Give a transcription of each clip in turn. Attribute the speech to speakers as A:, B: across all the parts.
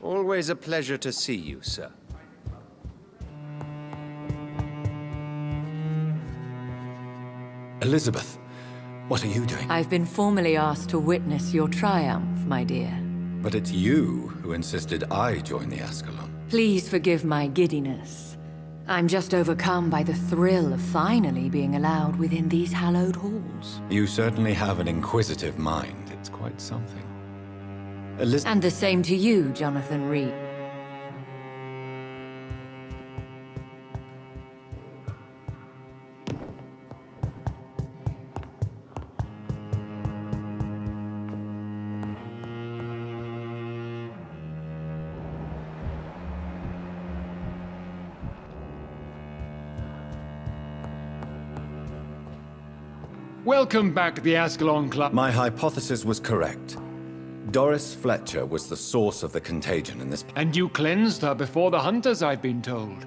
A: Always a pleasure to see you, sir.
B: Elizabeth, what are you doing?
C: I've been formally asked to witness your triumph, my dear.
B: But it's you who insisted I join the Ascalon.
C: Please forgive my giddiness. I'm just overcome by the thrill of finally being allowed within these hallowed halls.
B: You certainly have an inquisitive mind. It's quite something.
C: And the same to you, Jonathan Reid.
D: Welcome back to the Ascalon Club.
B: My hypothesis was correct. Doris Fletcher was the source of the contagion in this...
D: And you cleansed her before the hunters, I've been told.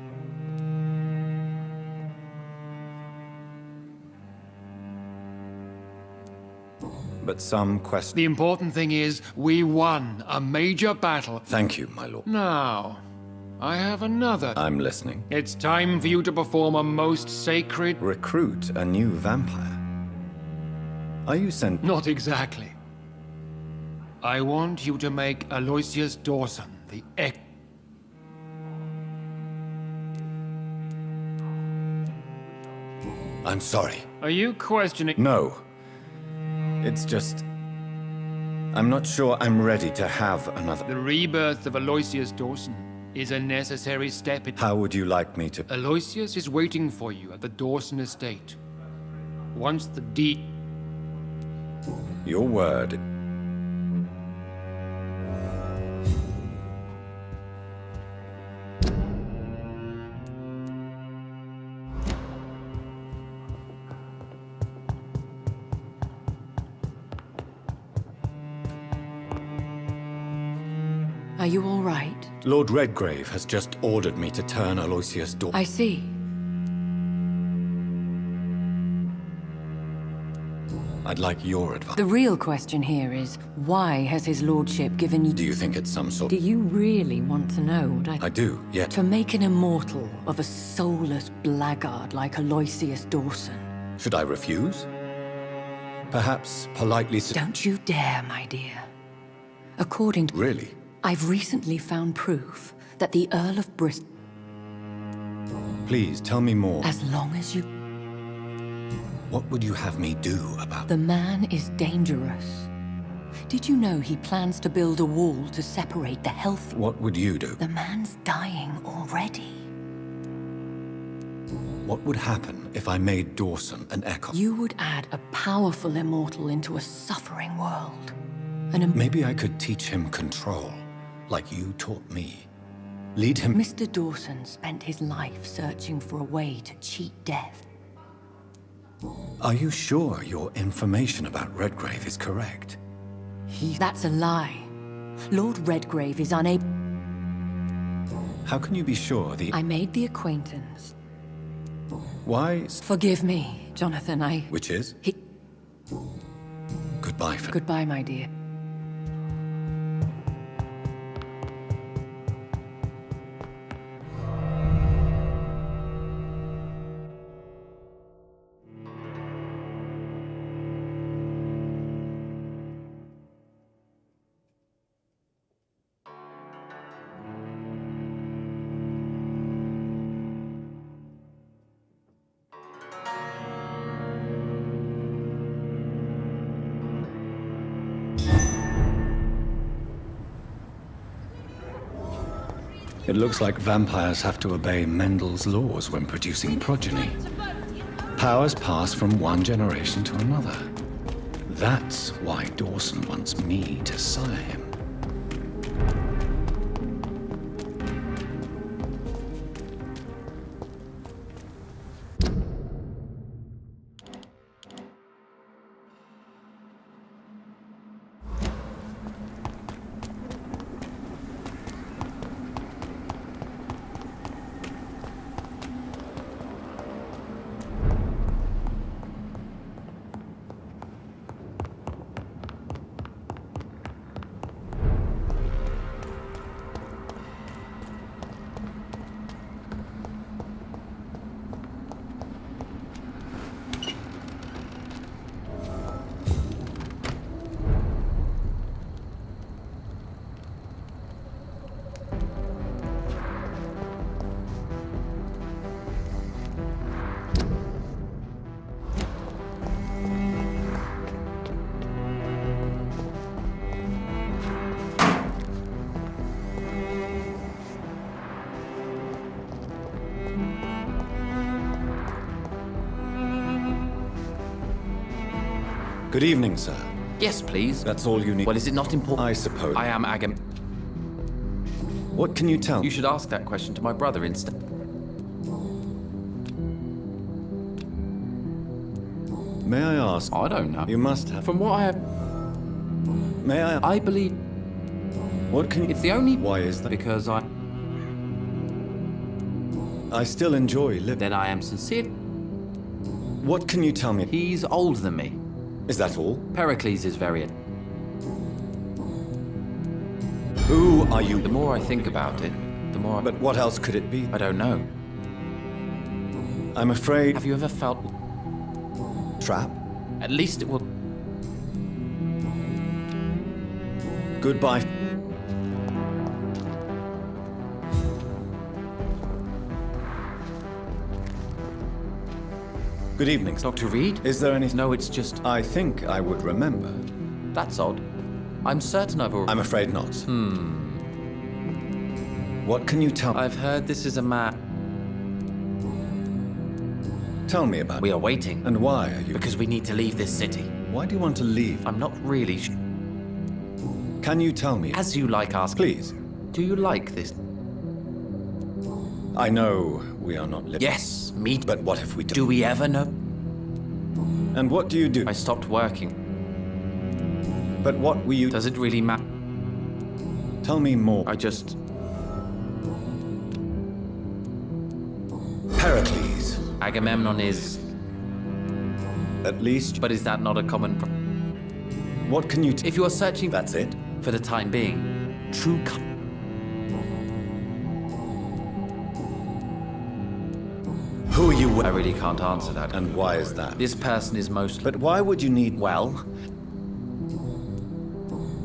B: But some question...
D: The important thing is, we won a major battle.
B: Thank you, my lord.
D: Now, I have another.
B: I'm listening.
D: It's time for you to perform a most sacred...
B: Recruit a new vampire. Are you sent...
D: Not exactly. I want you to make Aloysius Dawson the
B: I'm sorry.
D: Are you questioning...
B: No. It's just... I'm not sure I'm ready to have another...
D: The rebirth of Aloysius Dawson is a necessary step in...
B: How would you like me to...
D: Aloysius is waiting for you at the Dawson estate. Once the deed...
B: Your word...
C: Are you all right?
B: Lord Redgrave has just ordered me to turn Aloysius Dawson.
C: I see.
B: I'd like your advice.
C: The real question here is, why has his lordship given you...
B: Do you think it's some sort...
C: Do you really want to know what
B: I do, yeah.
C: To make an immortal of a soulless blackguard like Aloysius Dawson.
B: Should I refuse? Perhaps politely...
C: Don't you dare, my dear. According to...
B: Really?
C: I've recently found proof that the Earl of Bristol...
B: Please, tell me more.
C: As long as you...
B: What would you have me do about...
C: The man is dangerous. Did you know he plans to build a wall to separate the healthy...
B: What would you do?
C: The man's dying already.
B: What would happen if I made Dawson an echo?
C: You would add a powerful immortal into a suffering world.
B: Maybe I could teach him control, like you taught me. Lead him...
C: Mr. Dawson spent his life searching for a way to cheat death.
B: Are you sure your information about Redgrave is correct?
C: That's a lie. Lord Redgrave is unable...
B: How can you be sure
C: I made the acquaintance.
B: Why...
C: Forgive me, Jonathan,
B: Which is? Goodbye for...
C: Goodbye, my dear.
B: It looks like vampires have to obey Mendel's laws when producing progeny. Powers pass from one generation to another. That's why Dawson wants me to sire him. Good evening, sir.
E: Yes, please.
B: That's all you need.
E: Well, is it not important?
B: I suppose.
E: I am Agam.
B: What can you tell me?
E: You should ask that question to my brother instead.
B: May I ask?
E: I don't know.
B: You must have.
E: From what I have...
B: May I?
E: I believe...
B: What can you...
E: It's the only...
B: Why is that?
E: Because
B: I still enjoy living.
E: Then I am sincere.
B: What can you tell me?
E: He's older than me.
B: Is that all?
E: Pericles is very...
B: Who are you?
E: The more I think about it, the more...
B: But what else could it be?
E: I don't know.
B: I'm afraid...
E: Have you ever felt...
B: Trap?
E: At least it will...
B: Goodbye. Good evening.
E: Dr. Reid?
B: Is there any...
E: No, it's just...
B: I think I would remember.
E: That's odd. I'm certain I've already...
B: I'm afraid not. What can you tell me?
E: I've heard this is a man...
B: Tell me about
E: We
B: it.
E: are waiting.
B: And why are you...
E: Because we need to leave this city.
B: Why do you want to leave?
E: I'm not really
B: Can you tell me?
E: As you like asking.
B: Please.
E: Do you like this?
B: I know we are not living.
E: Yes, me.
B: But what if we do?
E: Do we ever know?
B: And what do you do?
E: I stopped working.
B: But what will you...
E: Does it really matter?
B: Tell me more.
E: I just...
B: Pericles.
E: Agamemnon is...
B: At least...
E: But is that not a common...
B: What can you...
E: If you are searching...
B: That's it?
E: For the time being, true...
B: Who are you with?
E: I really can't answer that.
B: And why is that?
E: This person is mostly...
B: But why would you need...
E: Well...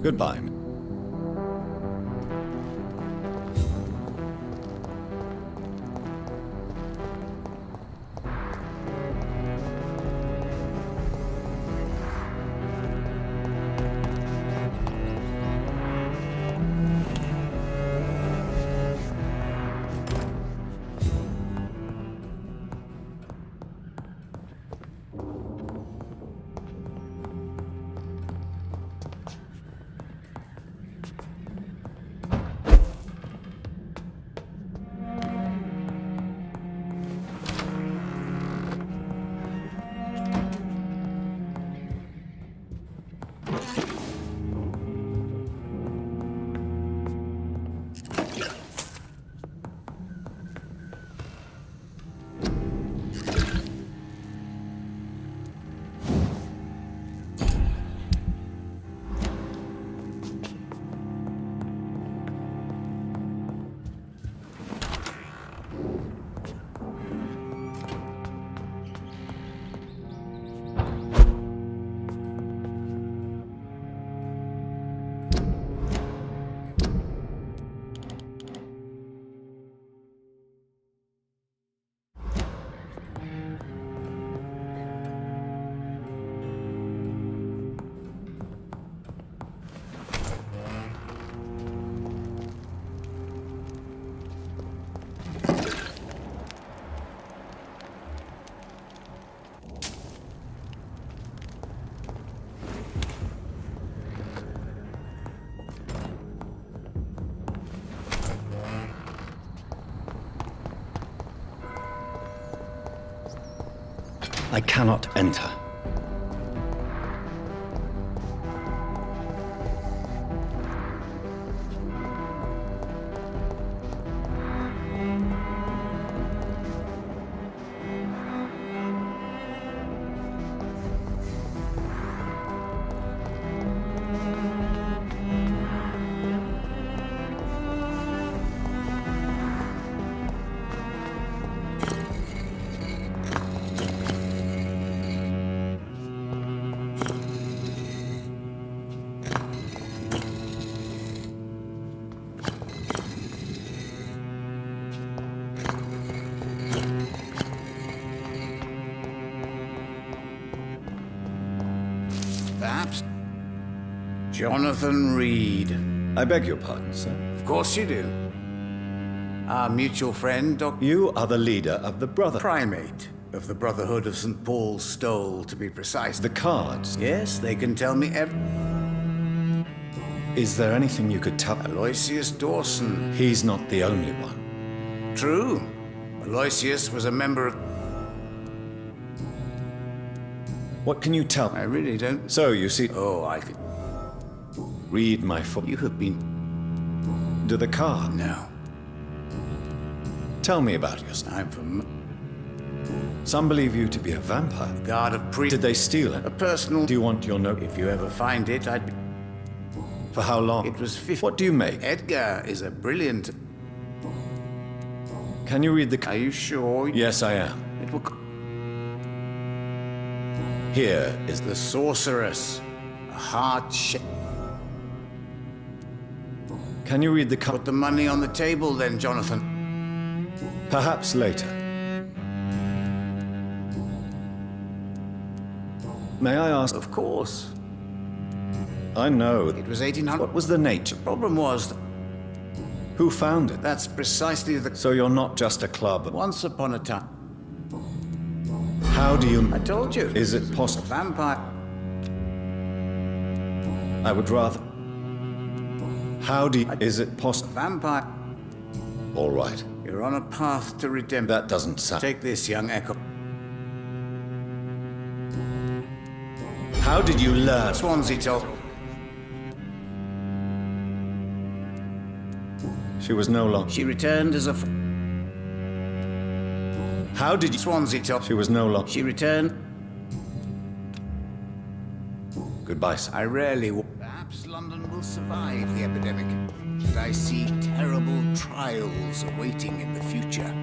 B: Goodbye. I cannot enter.
A: Perhaps? Jonathan Reid.
B: I beg your pardon, sir.
A: Of course you do. Our mutual friend, Dr.
B: You are the leader of the Brotherhood.
A: Primate. of the Brotherhood of St. Paul stole, to be precise.
B: The cards.
A: Yes, they can tell me
B: Is there anything you could tell?
A: Aloysius Dawson.
B: He's not the only one.
A: True. Aloysius was a member of...
B: What can you tell?
A: I really don't...
B: So, you see...
A: Oh, I could...
B: Read my foot.
A: You have been...
B: Do the card.
A: No.
B: Tell me about yourself.
A: I'm from...
B: Some believe you to be a vampire.
A: Guard of Priest.
B: Did they steal it?
A: A personal...
B: Do you want your note?
A: If you ever find it, I'd be...
B: For how long?
A: It was 50...
B: What do you make?
A: Edgar is a brilliant...
B: Can you read the
A: Are
B: card?
A: you sure?
B: Yes, I am.
A: It will...
B: Here is
A: The Sorceress. A heart shape.
B: Can you read the card?
A: Put the money on the table then, Jonathan.
B: Perhaps later. May I ask?
A: Of course.
B: I know.
A: It was 1800...
B: What was the nature?
A: Problem was,
B: Who found it?
A: that's precisely the...
B: So you're not just a club.
A: Once upon a time...
B: How do you...
A: I told you.
B: Is it possible?
A: Vampire...
B: I would rather... How do you... Is it possible?
A: Vampire...
B: All right.
A: You're on a path to redemption.
B: That doesn't sound...
A: Take this, young Echo.
B: How did you learn?
A: Swansea told...
B: She was no longer...
A: She returned as a...
B: How did you...
A: Swansea told...
B: She was no longer...
A: She returned...
B: Goodbye, sir.
A: I rarely... Perhaps London will survive the epidemic, but I see terrible trials awaiting in the future.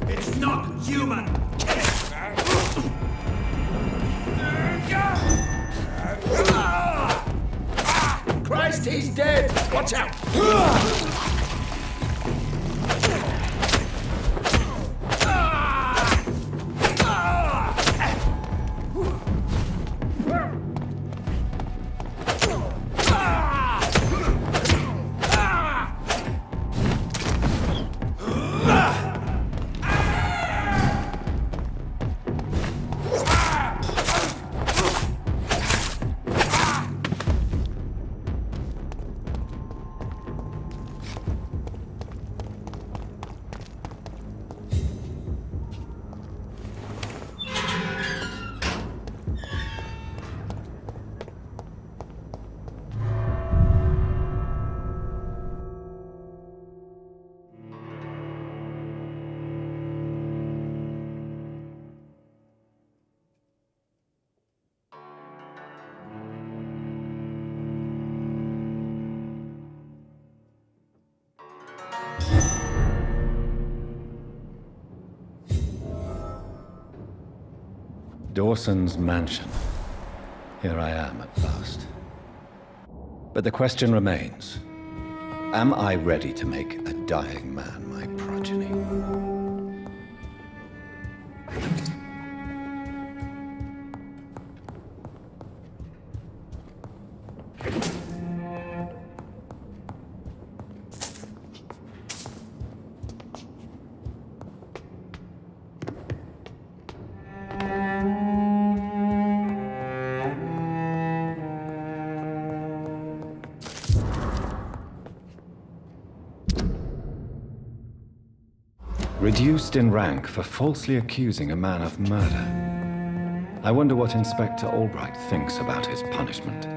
F: It's not human!
A: Christ, he's dead! Watch out!
B: Dawson's mansion. Here I am at last. But the question remains, am I ready to make a dying man my progeny? Reduced in rank for falsely accusing a man of murder. I wonder what Inspector Albright thinks about his punishment.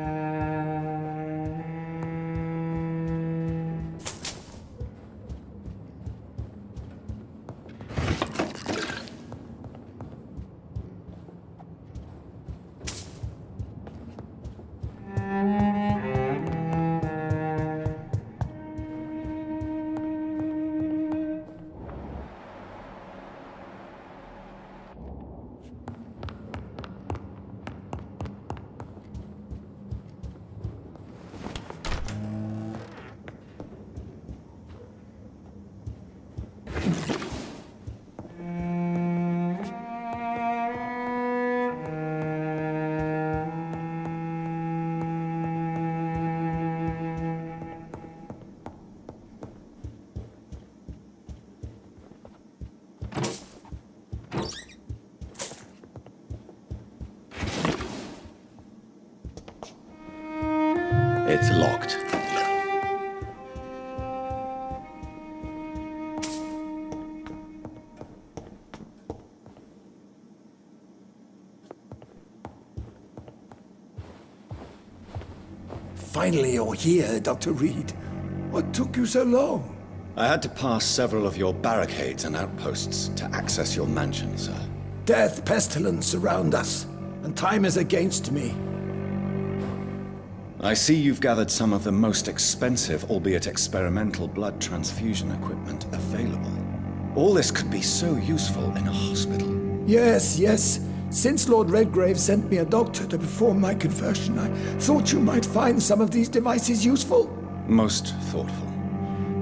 B: It's locked.
F: Finally, you're here, Dr. Reid. What took you so long?
B: I had to pass several of your barricades and outposts to access your mansion, sir.
F: Death, pestilence surround us, and time is against me.
B: I see you've gathered some of the most expensive, albeit experimental, blood transfusion equipment available. All this could be so useful in a hospital.
F: Yes, yes. Since Lord Redgrave sent me a doctor to perform my conversion, I thought you might find some of these devices useful.
B: Most thoughtful.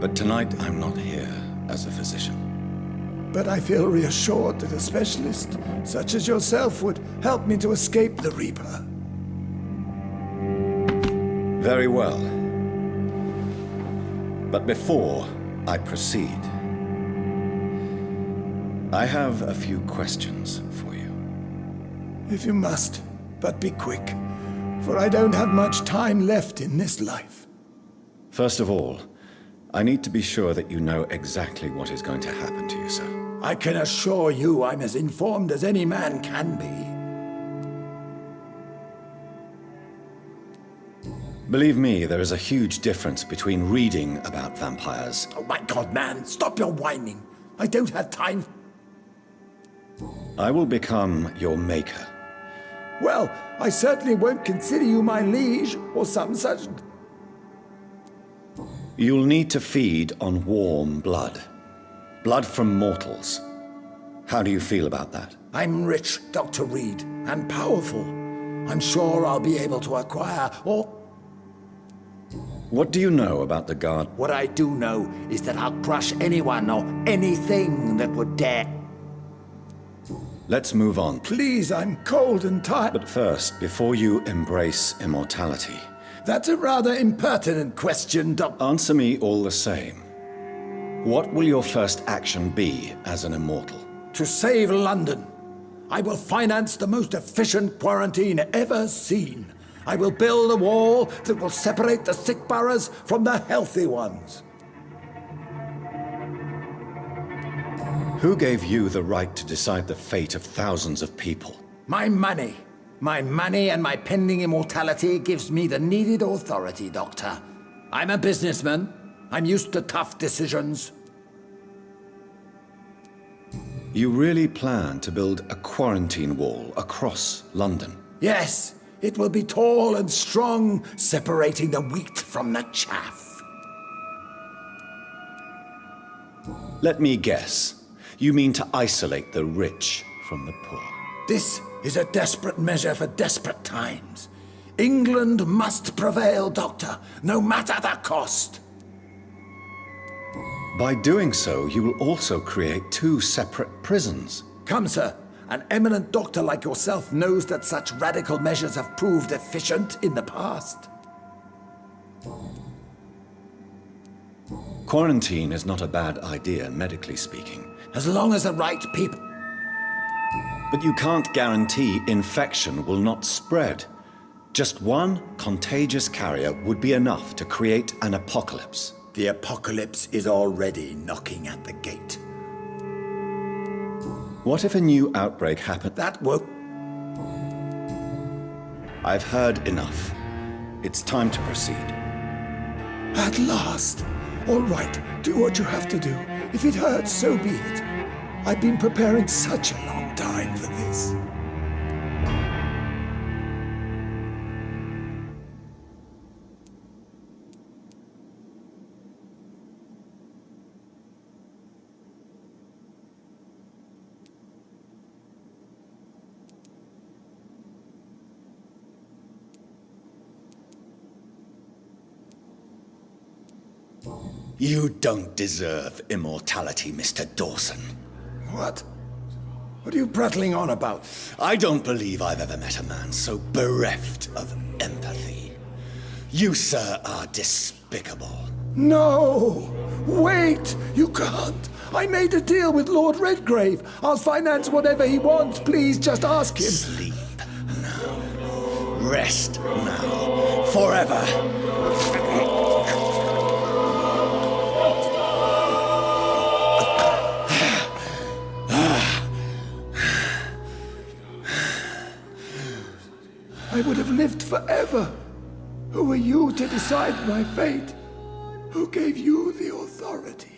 B: But tonight I'm not here as a physician.
F: But I feel reassured that a specialist such as yourself would help me to escape the Reaper.
B: Very well. But before I proceed, I have a few questions for you.
F: If you must, but be quick, for I don't have much time left in this life.
B: First of all, I need to be sure that you know exactly what is going to happen to you, sir.
F: I can assure you I'm as informed as any man can be.
B: Believe me, there is a huge difference between reading about vampires.
F: Oh my God, man, stop your whining. I don't have time.
B: I will become your maker.
F: Well, I certainly won't consider you my liege or some such...
B: You'll need to feed on warm blood. Blood from mortals. How do you feel about that?
F: I'm rich, Dr. Reid, and powerful. I'm sure I'll be able to acquire all...
B: What do you know about the Guard?
F: What I do know is that I'll crush anyone or anything that would dare...
B: Let's move on.
F: Please, I'm cold and tired.
B: But first, before you embrace immortality...
F: That's a rather impertinent question,
B: Answer me all the same. What will your first action be as an immortal?
F: To save London. I will finance the most efficient quarantine ever seen. I will build a wall that will separate the sick boroughs from the healthy ones.
B: Who gave you the right to decide the fate of thousands of people?
F: My money. My money and my pending immortality gives me the needed authority, Doctor. I'm a businessman. I'm used to tough decisions.
B: You really plan to build a quarantine wall across London?
F: Yes, it will be tall and strong, separating the wheat from the chaff.
B: Let me guess. You mean to isolate the rich from the poor?
F: This is a desperate measure for desperate times. England must prevail, Doctor, no matter the cost.
B: By doing so, you will also create two separate prisons.
F: Come, sir. An eminent doctor like yourself knows that such radical measures have proved efficient in the past.
B: Quarantine is not a bad idea, medically speaking.
F: As long as the right people...
B: But you can't guarantee infection will not spread. Just one contagious carrier would be enough to create an apocalypse.
F: The apocalypse is already knocking at the gate.
B: What if a new outbreak happened?
F: That won't...
B: I've heard enough. It's time to proceed.
F: At last! All right, do what you have to do. If it hurts, so be it. I've been preparing such a long time for this.
B: You don't deserve immortality, Mr. Dawson.
F: What? What are you prattling on about?
B: I don't believe I've ever met a man so bereft of empathy. You, sir, are despicable.
F: No! Wait! You can't! I made a deal with Lord Redgrave. I'll finance whatever he wants. Please, just ask him.
B: Sleep now. Rest now. Forever.
F: I would have lived forever. Who are you to decide my fate? Who gave you the authority?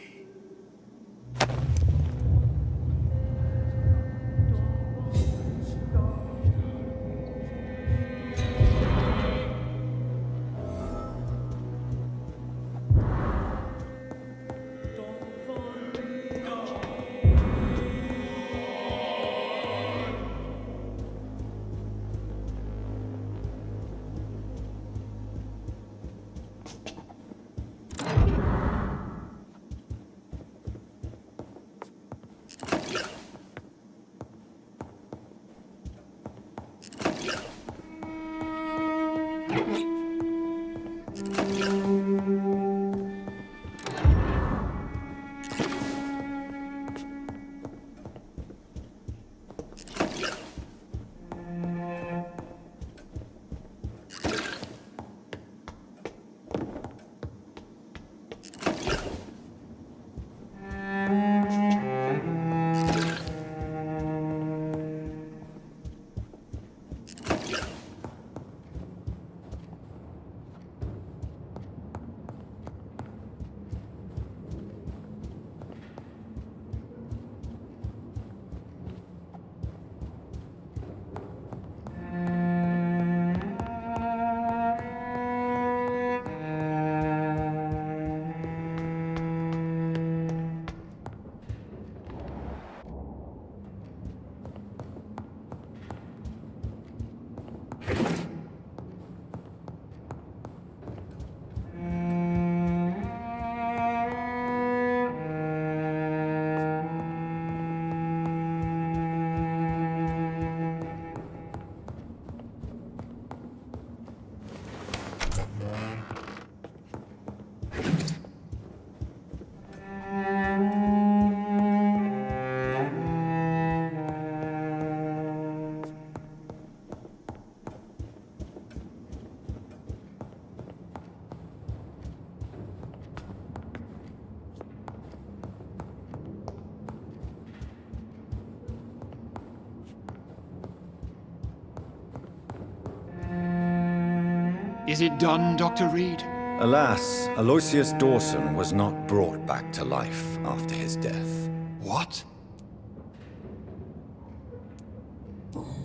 D: Is it done, Dr. Reid?
B: Alas, Aloysius Dawson was not brought back to life after his death.
D: What?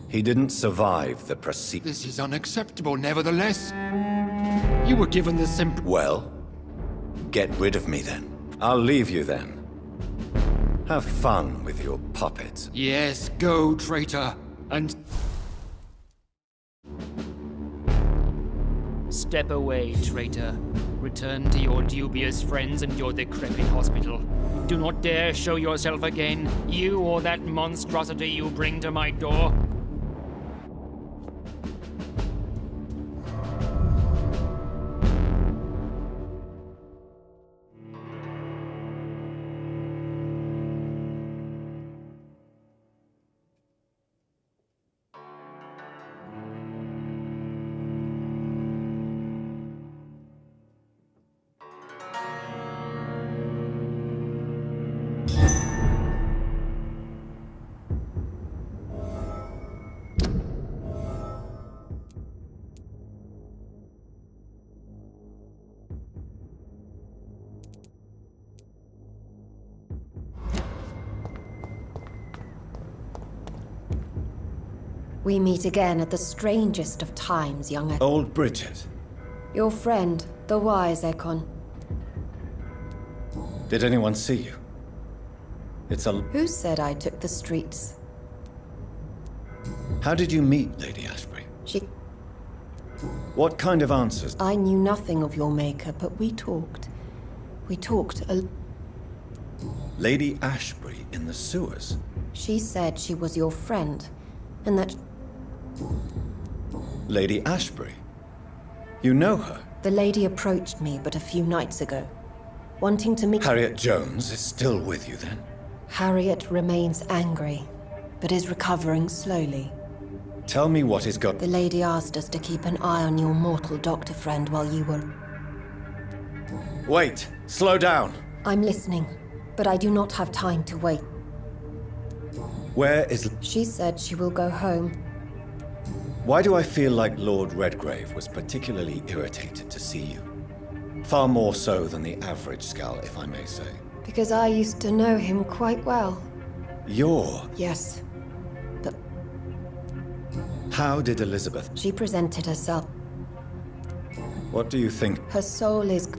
B: He didn't survive the procedure.
D: This is unacceptable, nevertheless. You were given the simple...
B: Well, get rid of me then. I'll leave you then. Have fun with your puppets.
D: Yes, go, traitor. And
G: Step away, traitor. Return to your dubious friends and your decrepit hospital. Do not dare show yourself again, you or that monstrosity you bring to my door.
H: We meet again at the strangest of times, young Ekon.
B: Old Bridget.
H: Your friend, the wise Ekon.
B: Did anyone see you? It's a...
H: Who said I took the streets?
B: How did you meet Lady Ashbury?
H: She...
B: What kind of answers?
H: I knew nothing of your maker, but we talked. We talked a...
B: Lady Ashbury in the sewers?
H: She said she was your friend, and that...
B: Lady Ashbury? You know her?
H: The lady approached me but a few nights ago, wanting to meet...
B: Harriet Jones is still with you then?
H: Harriet remains angry, but is recovering slowly.
B: Tell me what is got...
H: The lady asked us to keep an eye on your mortal doctor friend while you were...
B: Wait! Slow down!
H: I'm listening, but I do not have time to wait.
B: Where is...
H: She said she will go home.
B: Why do I feel like Lord Redgrave was particularly irritated to see you? Far more so than the average Skull, if I may say.
H: Because I used to know him quite well.
B: You're...
H: Yes, but
B: How did Elizabeth...
H: she presented herself.
B: What do you think?
H: Her soul is...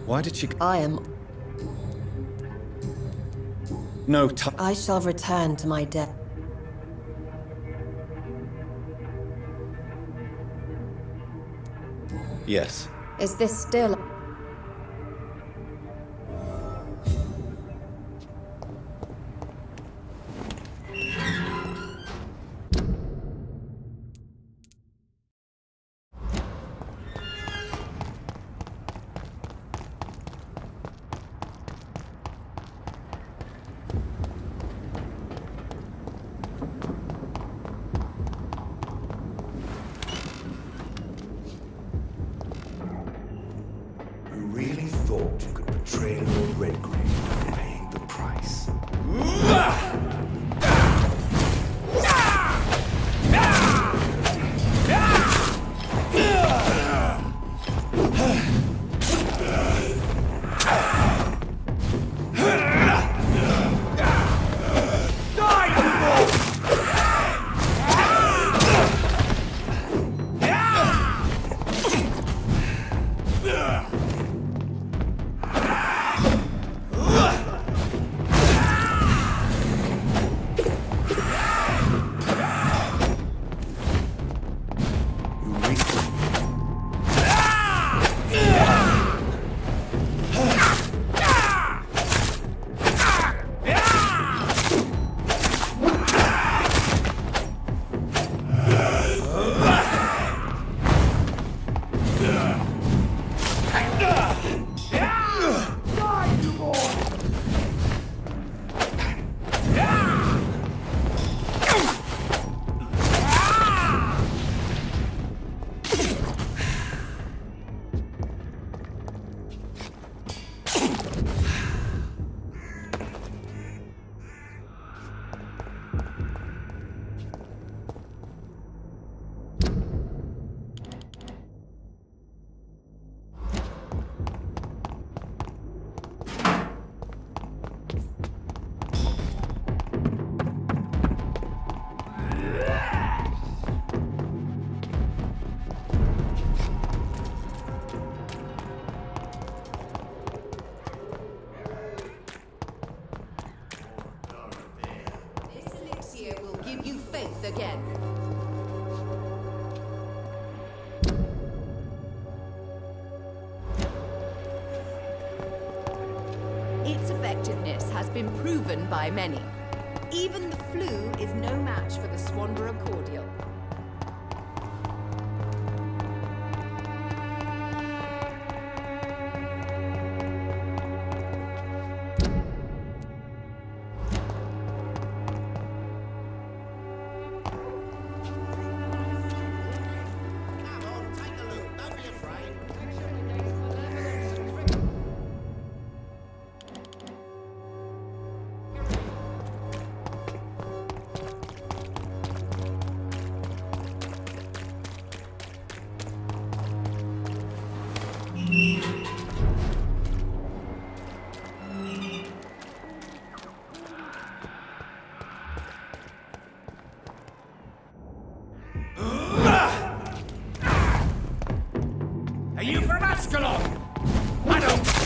B: Why did she...
H: I am...
B: No time...
H: I shall return to my death.
B: Yes.
H: Is this still...
I: effectiveness has been proven by many. Even the flu is no match for the Swanborough cordial.
A: Are you from Ascalon? I don't...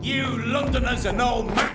A: You Londoners are no match!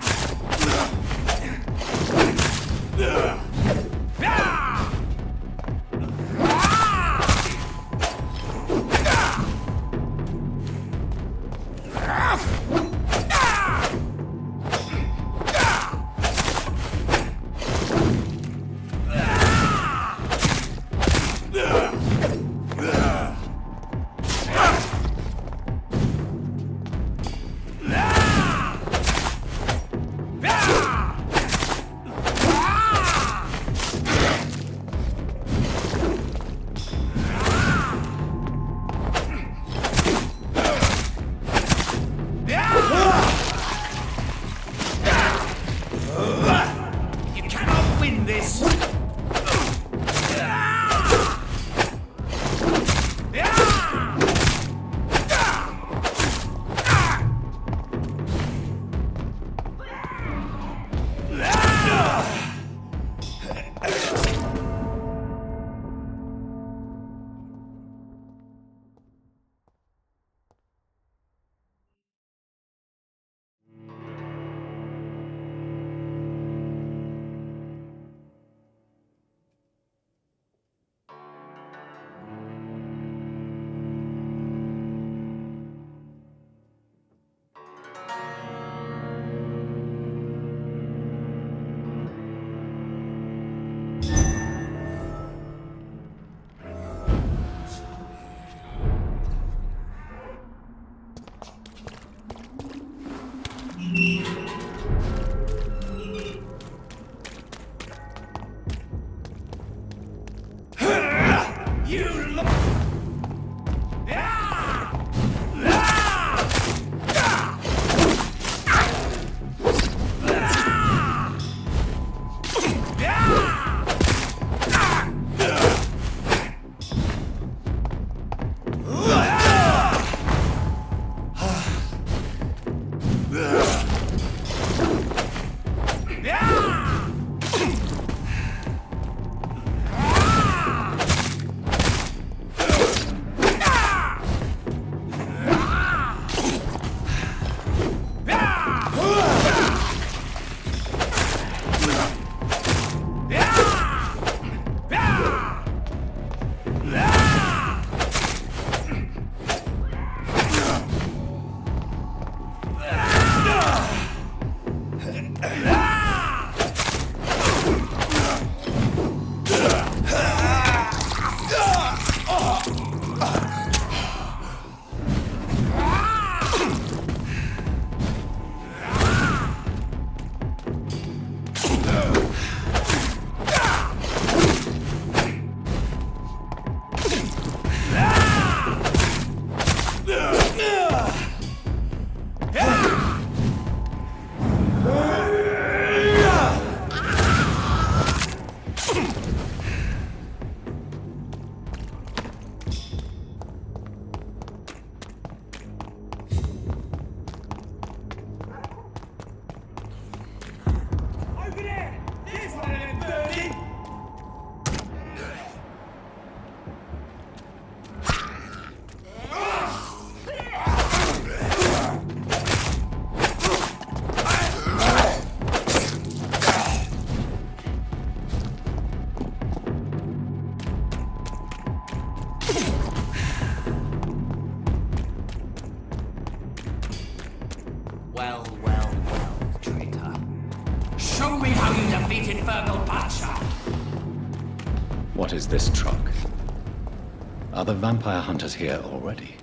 J: Well, traitor. Show me how you defeated Virgil Pasha!
B: What is this truck? Are the vampire hunters here already?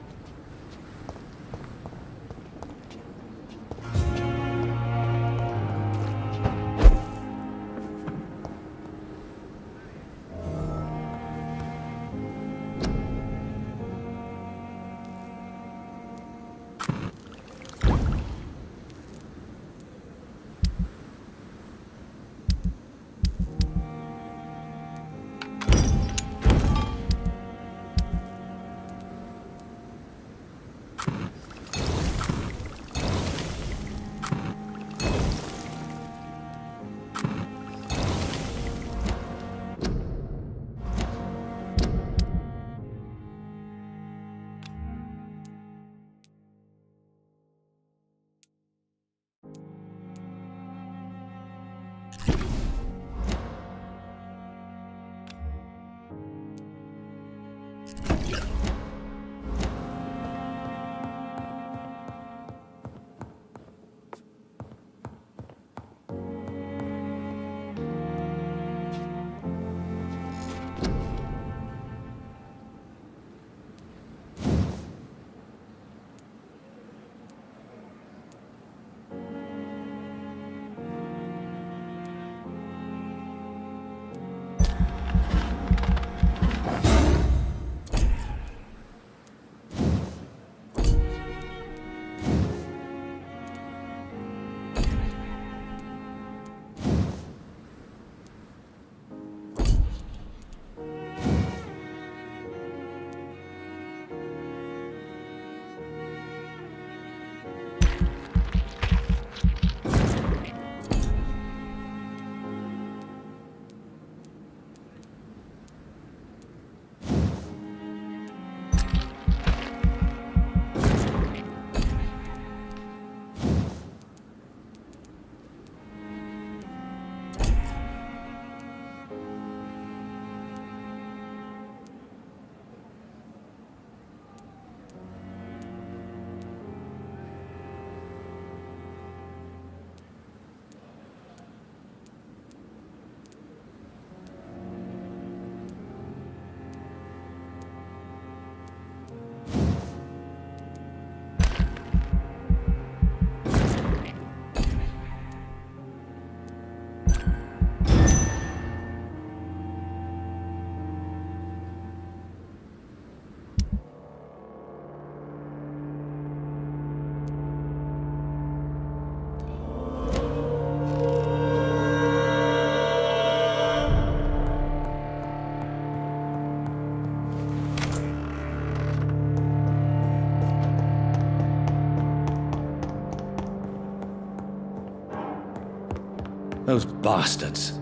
B: Those bastards.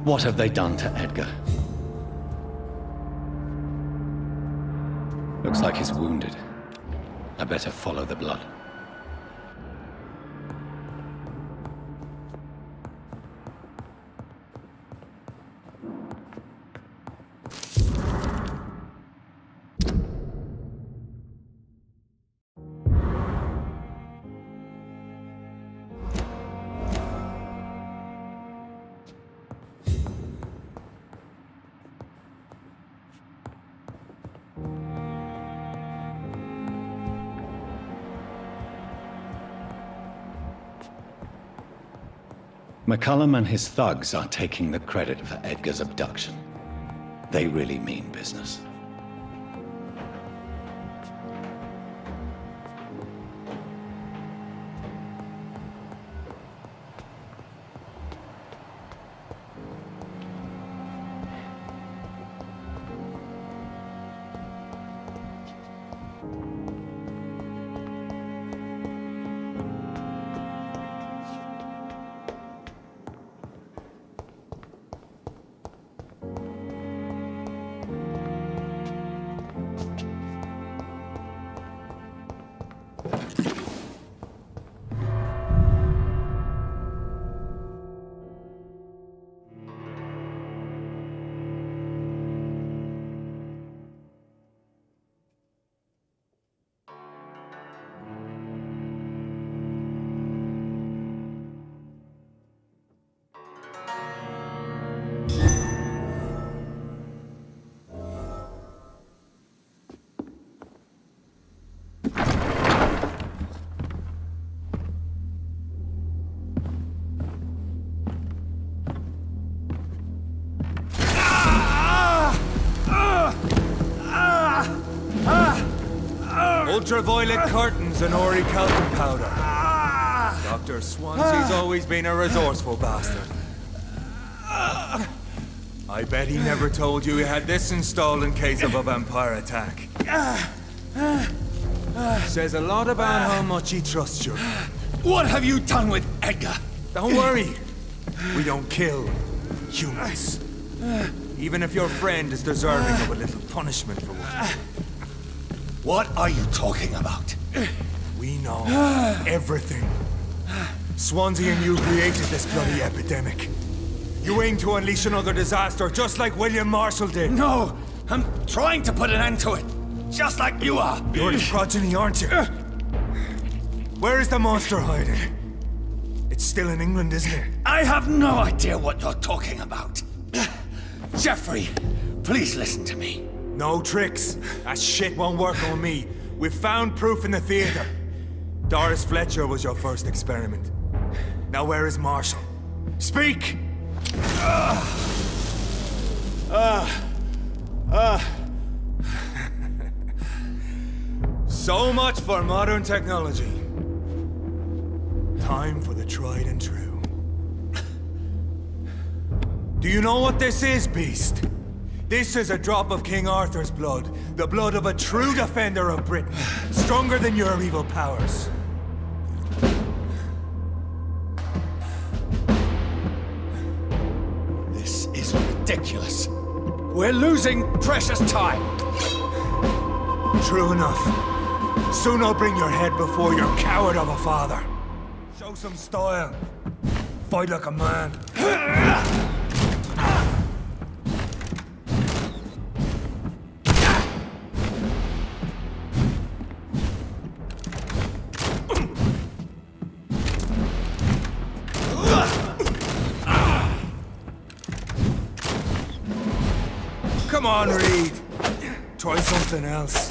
B: What have they done to Edgar? Looks like he's wounded. I better follow the blood. McCullum and his thugs are taking the credit for Edgar's abduction. They really mean business.
K: Ultraviolet curtains and orichalcum powder. Dr. Swansea's always been a resourceful bastard. I bet he never told you he had this installed in case of a vampire attack. Says a lot about how much he trusts you.
F: What have you done with Edgar?
K: Don't worry. We don't kill humans. Even if your friend is deserving of a little punishment for what.
F: What are you talking about?
K: We know everything. Swansea and you created this bloody epidemic. You aim to unleash another disaster, just like William Marshall did.
F: No! I'm trying to put an end to it, just like you are.
K: You're the progeny, aren't you? Where is the monster hiding? It's still in England, isn't it?
F: I have no idea what you're talking about. Geoffrey, please listen to me.
K: No tricks. That shit won't work on me. We've found proof in the theater. Doris Fletcher was your first experiment. Now where is Marshall? Speak! So much for modern technology. Time for the tried and true. Do you know what this is, Beast? This is a drop of King Arthur's blood. The blood of a true defender of Britain. Stronger than your evil powers.
F: This is ridiculous. We're losing precious time.
K: True enough. Soon I'll bring your head before your coward of a father. Show some style. Fight like a man. Come on, Reid. Try something else.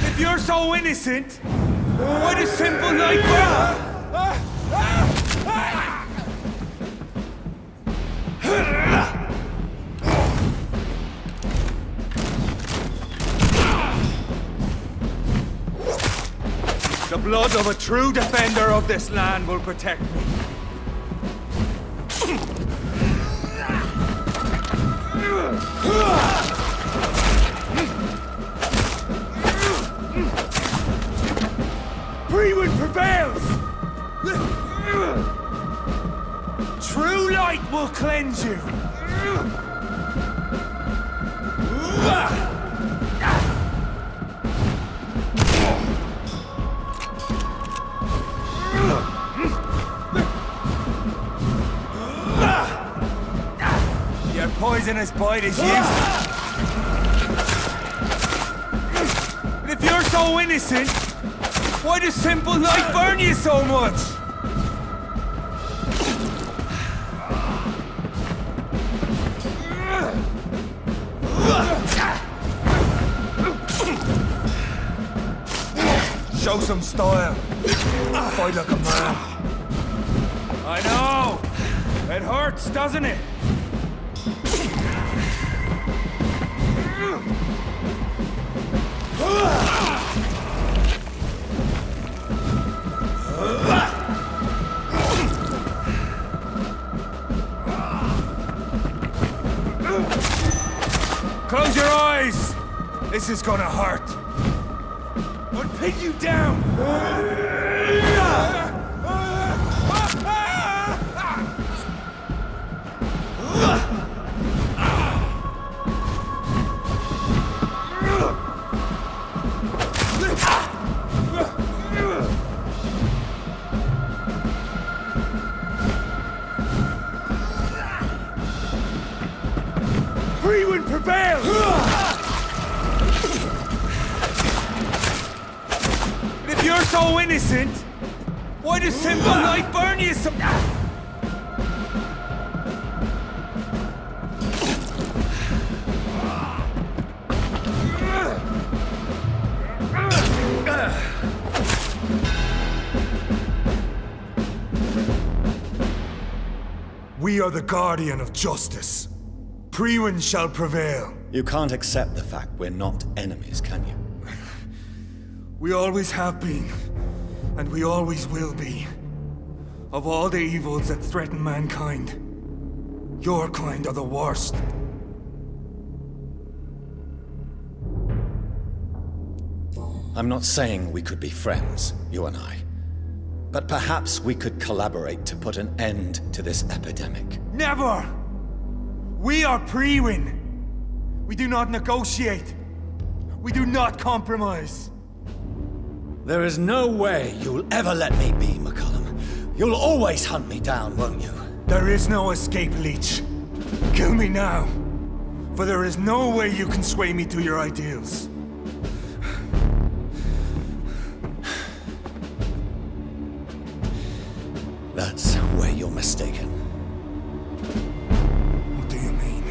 K: If you're so innocent, why does simple light burn? The blood of a true defender of this land will protect me. Freewind prevails! True light will cleanse you! Your poisonous bite is useless. And if you're so innocent, why does simple light burn you so much? Show some style. Fight like a man. I know. It hurts, doesn't it? Close your eyes! This is gonna hurt. I'll pin you down! Freewind prevails! And if you're so innocent, why does simple light burn you so... We are the guardian of justice. Priwen shall prevail.
B: You can't accept the fact we're not enemies, can you?
K: We always have been, and we always will be. Of all the evils that threaten mankind, your kind are the worst.
B: I'm not saying we could be friends, you and I. But perhaps we could collaborate to put an end to this epidemic.
K: Never! We are Priwen. We do not negotiate. We do not compromise.
B: There is no way you'll ever let me be, McCullum. You'll always hunt me down, won't you?
K: There is no escape, Leech. Kill me now. For there is no way you can sway me to your ideals.
B: That's where you're mistaken.
K: What do you mean?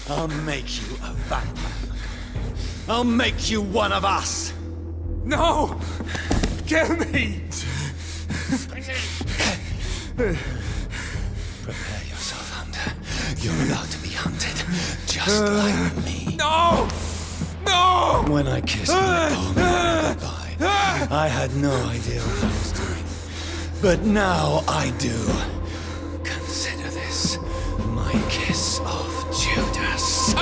B: I'll make you a vampire. I'll make you one of us!
K: No! Kill me!
B: Prepare yourself, Hunter. You're about to be hunted, just like me.
K: No! No!
B: When I kissed my poor man goodbye, I had no idea what I was doing. But now I do. Consider this my kiss of Judas.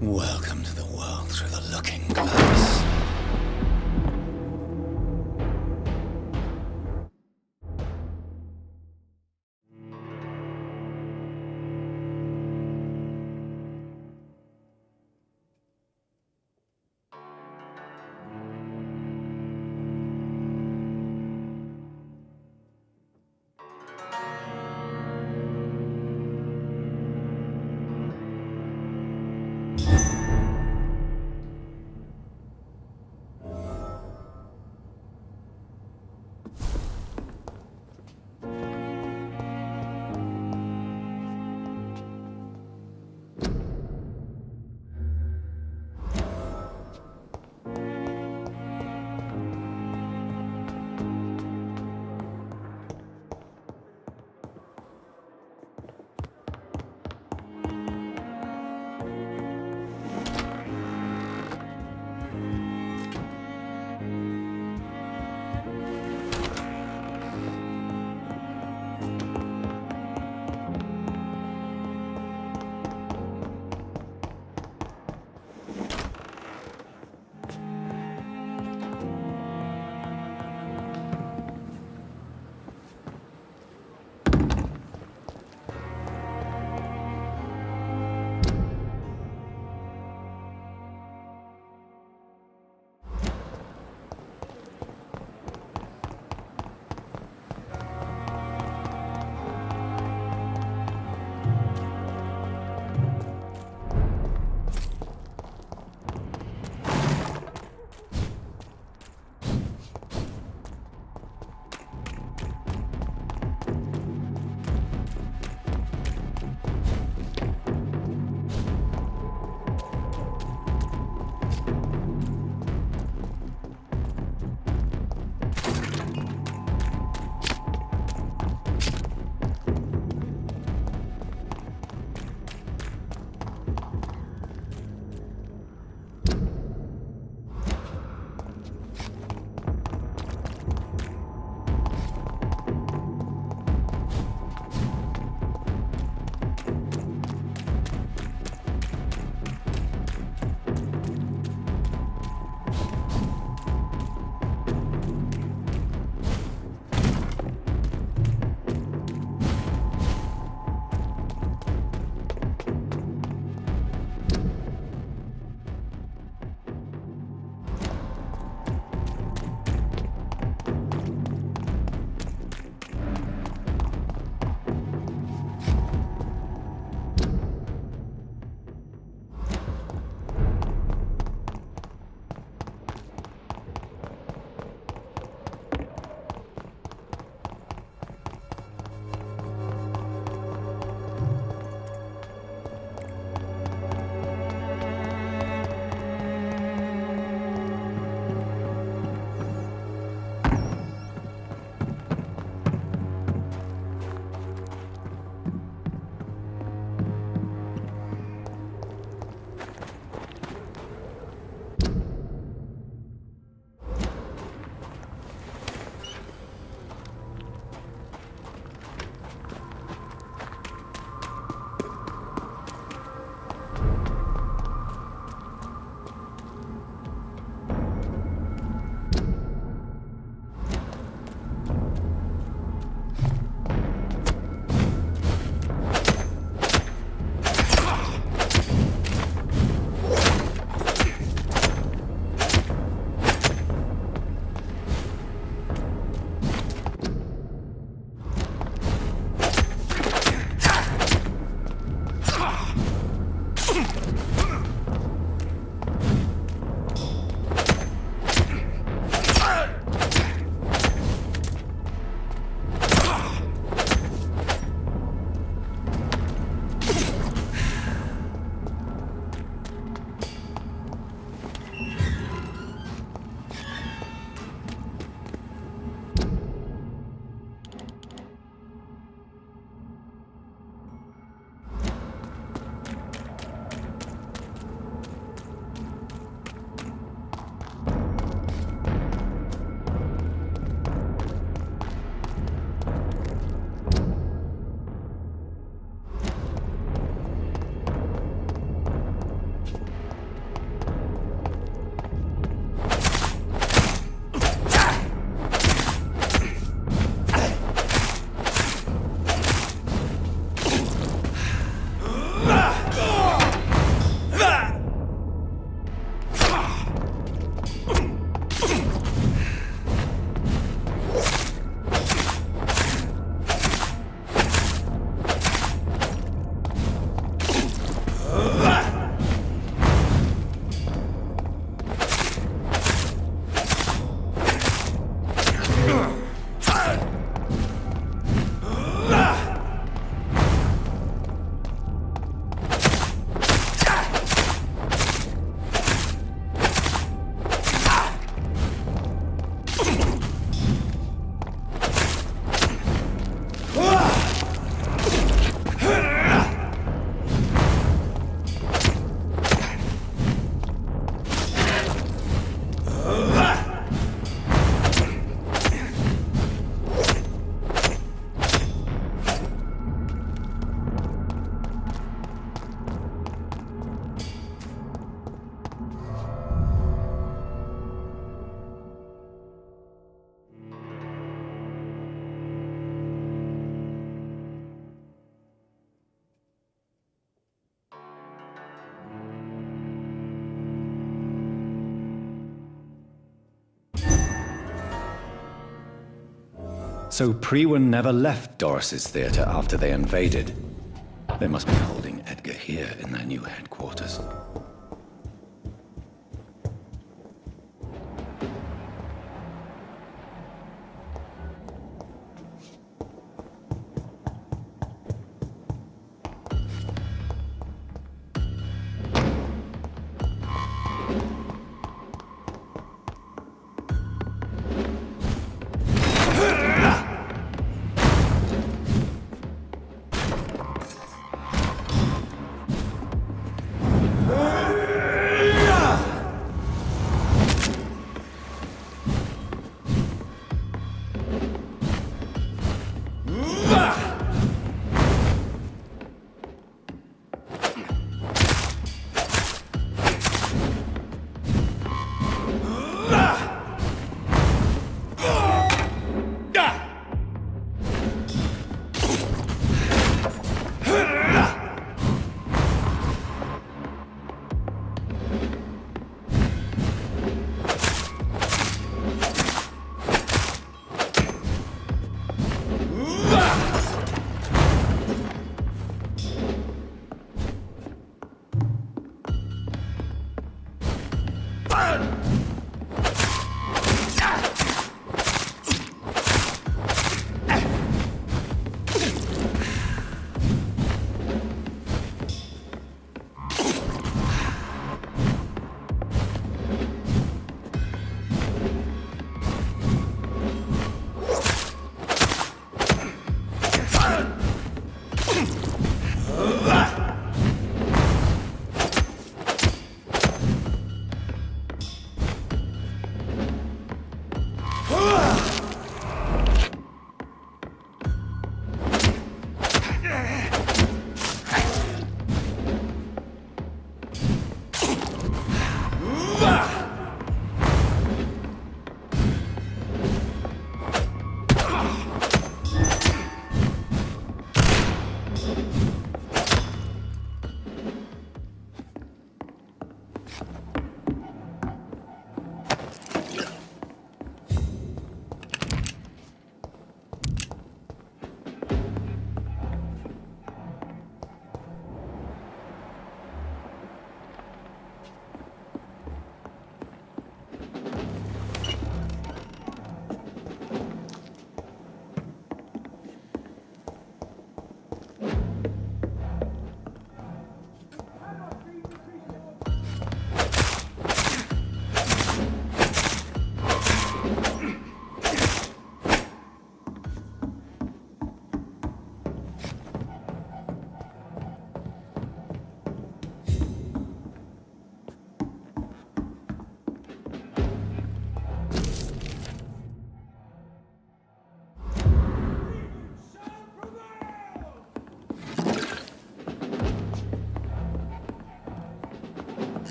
B: Welcome to the world through the looking glass. So Priwen never left Doris's theater after they invaded. They must be holding Edgar here in their new headquarters.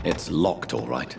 B: It's locked, all right.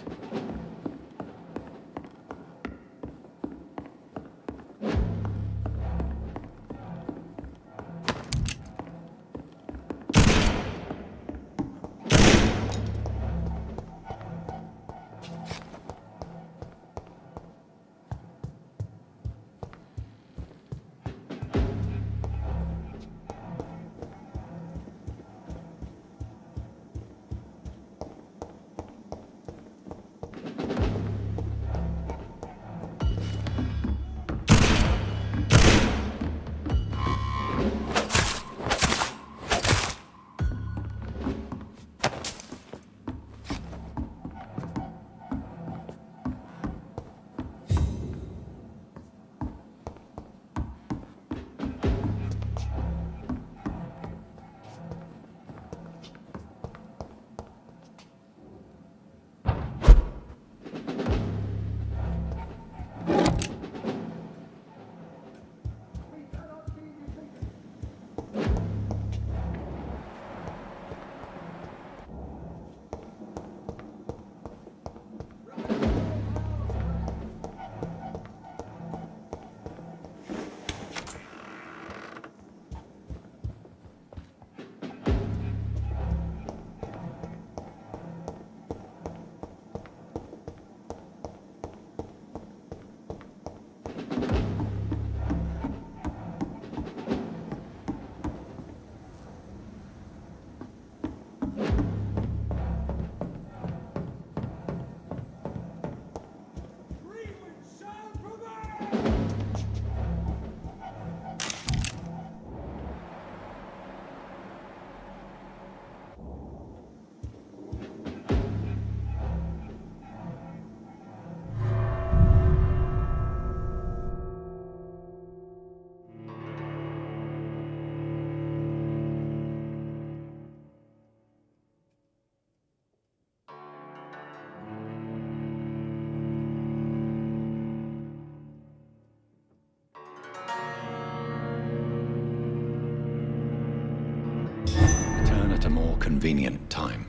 B: a more convenient time.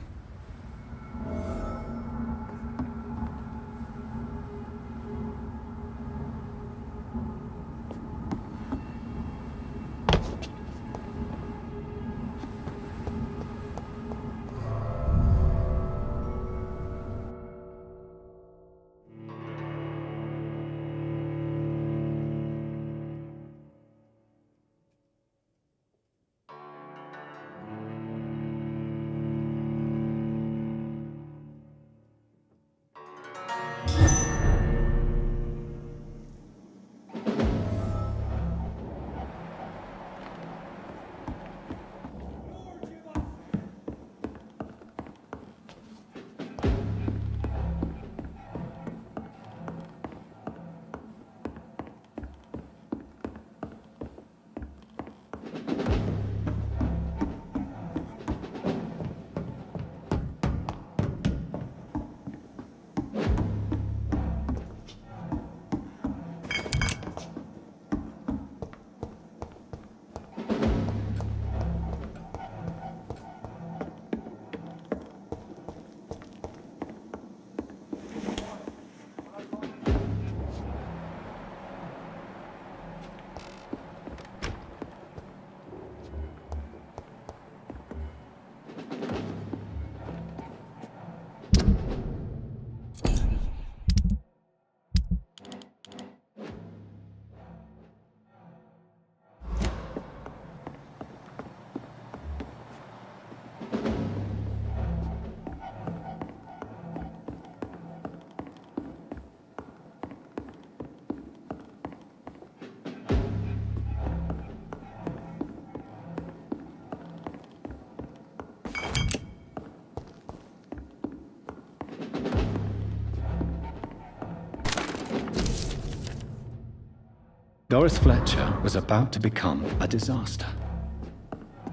B: Doris Fletcher was about to become a disaster.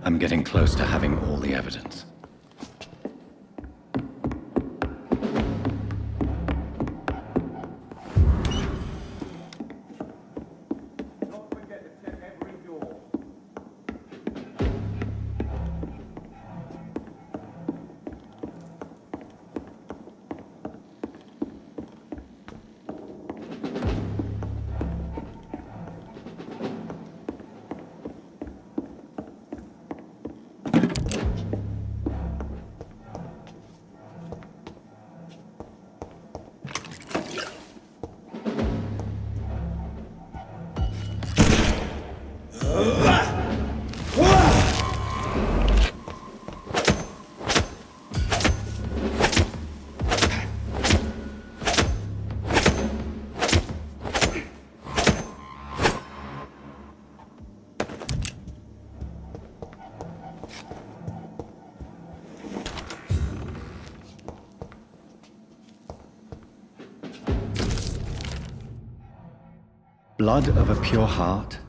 B: I'm getting close to having all the evidence. Blood of a pure heart.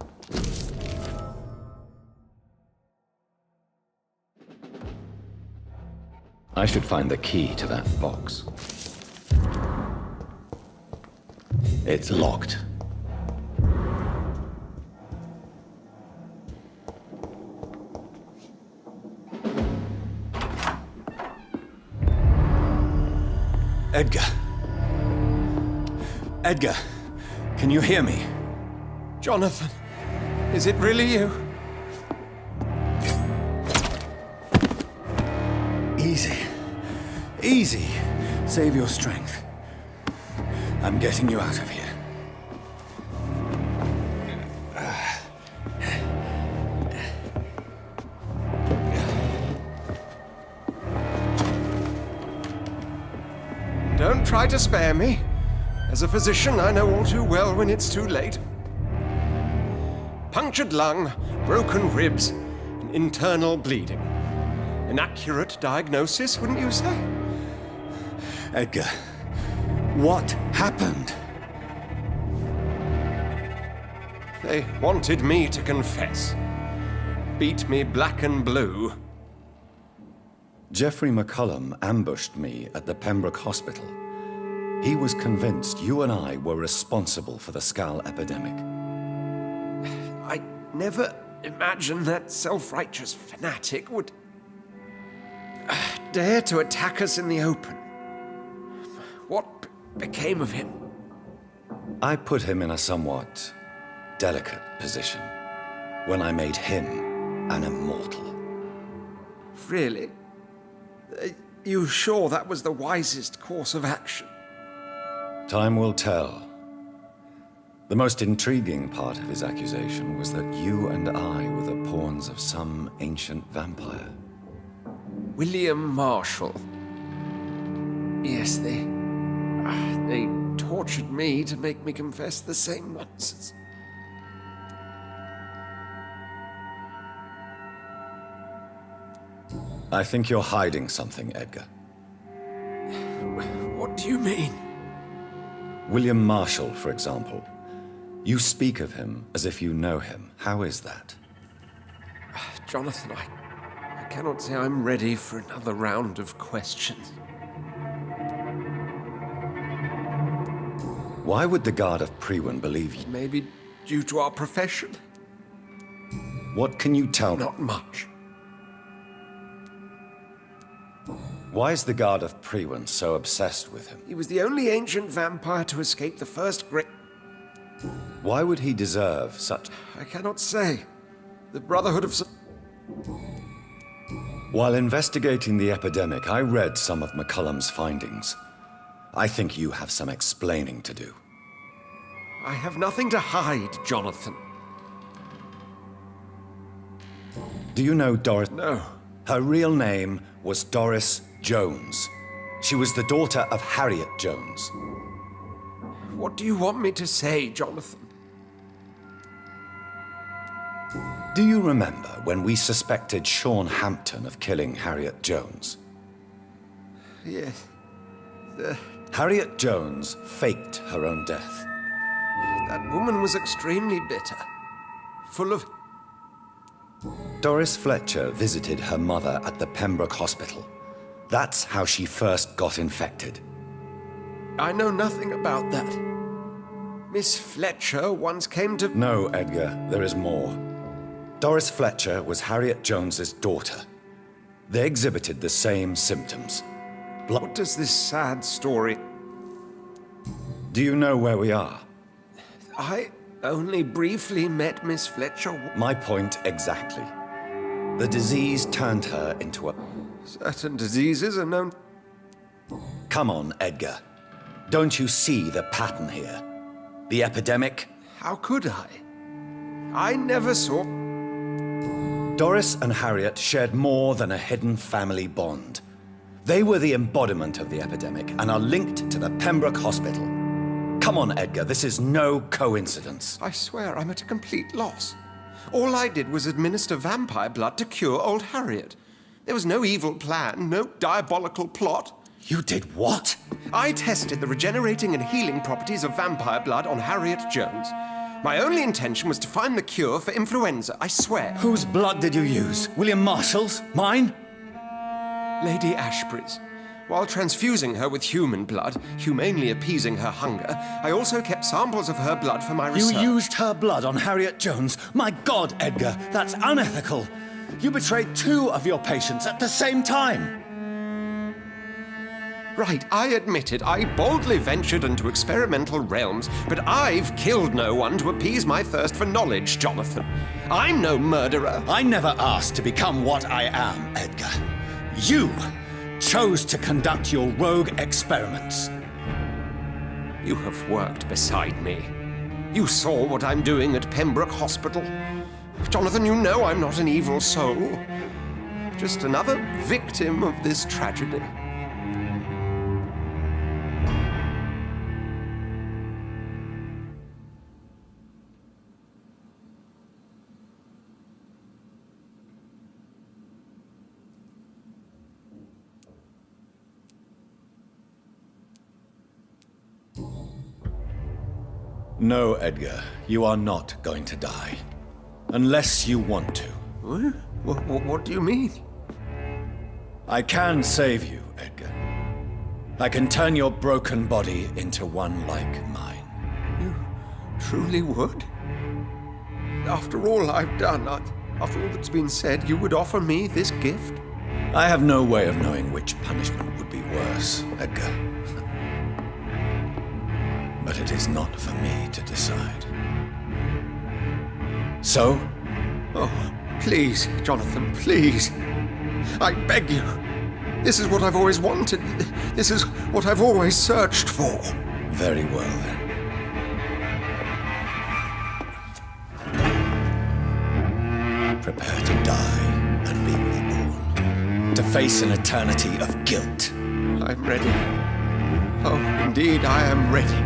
B: I should find the key to that box. It's locked.
F: Edgar. Edgar, can you hear me?
L: Jonathan, is it really you?
F: Easy. Easy. Save your strength. I'm getting you out of here.
L: Don't try to spare me. As a physician, I know all too well when it's too late. Punctured lung, broken ribs, and internal bleeding. An accurate diagnosis, wouldn't you say?
F: Edgar, what happened?
L: They wanted me to confess. Beat me black and blue.
B: Geoffrey McCullum ambushed me at the Pembroke Hospital. He was convinced you and I were responsible for the Skal epidemic.
L: I never imagined that self-righteous fanatic would... dare to attack us in the open. What became of him?
B: I put him in a somewhat delicate position when I made him an immortal.
L: Really? You sure that was the wisest course of action?
B: Time will tell. The most intriguing part of his accusation was that you and I were the pawns of some ancient vampire.
L: William Marshall. Yes, they tortured me to make me confess the same nonsense.
B: I think you're hiding something, Edgar.
L: What do you mean?
B: William Marshall, for example. You speak of him as if you know him. How is that?
L: Jonathan, I cannot say I'm ready for another round of questions.
B: Why would the Guard of Priwen believe you?
L: Maybe due to our profession.
B: What can you tell me?
L: Not much.
B: Why is the Guard of Priwen so obsessed with him?
L: He was the only ancient vampire to escape the first great...
B: Why would he deserve such...
L: I cannot say. The Brotherhood of...
B: While investigating the epidemic, I read some of McCullum's findings. I think you have some explaining to do.
L: I have nothing to hide, Jonathan.
B: Do you know Doris?
L: No.
B: Her real name was Doris Jones. She was the daughter of Harriet Jones.
L: What do you want me to say, Jonathan?
B: Do you remember when we suspected Sean Hampton of killing Harriet Jones?
L: Yes.
B: Harriet Jones faked her own death.
L: That woman was extremely bitter. Full of...
B: Doris Fletcher visited her mother at the Pembroke Hospital. That's how she first got infected.
L: I know nothing about that. Miss Fletcher once came to...
B: No, Edgar, there is more. Doris Fletcher was Harriet Jones's daughter. They exhibited the same symptoms.
L: What does this sad story...
B: Do you know where we are?
L: I only briefly met Miss Fletcher.
B: My point exactly. The disease turned her into a...
L: Certain diseases are known...
B: Come on, Edgar. Don't you see the pattern here? The epidemic?
L: How could I? I never saw...
B: Doris and Harriet shared more than a hidden family bond. They were the embodiment of the epidemic and are linked to the Pembroke Hospital. Come on, Edgar, this is no coincidence.
L: I swear I'm at a complete loss. All I did was administer vampire blood to cure old Harriet. There was no evil plan, no diabolical plot.
B: You did what?
L: I tested the regenerating and healing properties of vampire blood on Harriet Jones. My only intention was to find the cure for influenza, I swear.
B: Whose blood did you use? William Marshall's? Mine?
L: Lady Ashbury's. While transfusing her with human blood, humanely appeasing her hunger, I also kept samples of her blood for my research.
B: You used her blood on Harriet Jones? My God, Edgar, that's unethical. You betrayed 2 of your patients at the same time.
L: Right, I admit it. I boldly ventured into experimental realms, but I've killed no one to appease my thirst for knowledge, Jonathan. I'm no murderer.
B: I never asked to become what I am, Edgar. You chose to conduct your rogue experiments.
L: You have worked beside me. You saw what I'm doing at Pembroke Hospital. Jonathan, you know I'm not an evil soul. Just another victim of this tragedy.
B: No, Edgar, you are not going to die. Unless you want to.
L: What do you mean?
B: I can save you, Edgar. I can turn your broken body into one like mine.
L: You truly would? After all I've done, after all that's been said, you would offer me this gift?
B: I have no way of knowing which punishment would be worse, Edgar. But it is not for me to decide. So?
L: Oh, please, Jonathan, please. I beg you. This is what I've always wanted. This is what I've always searched for.
B: Very well, then. Prepare to die and be reborn. To face an eternity of guilt.
L: I'm ready. Oh, indeed, I am ready.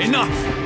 K: Enough!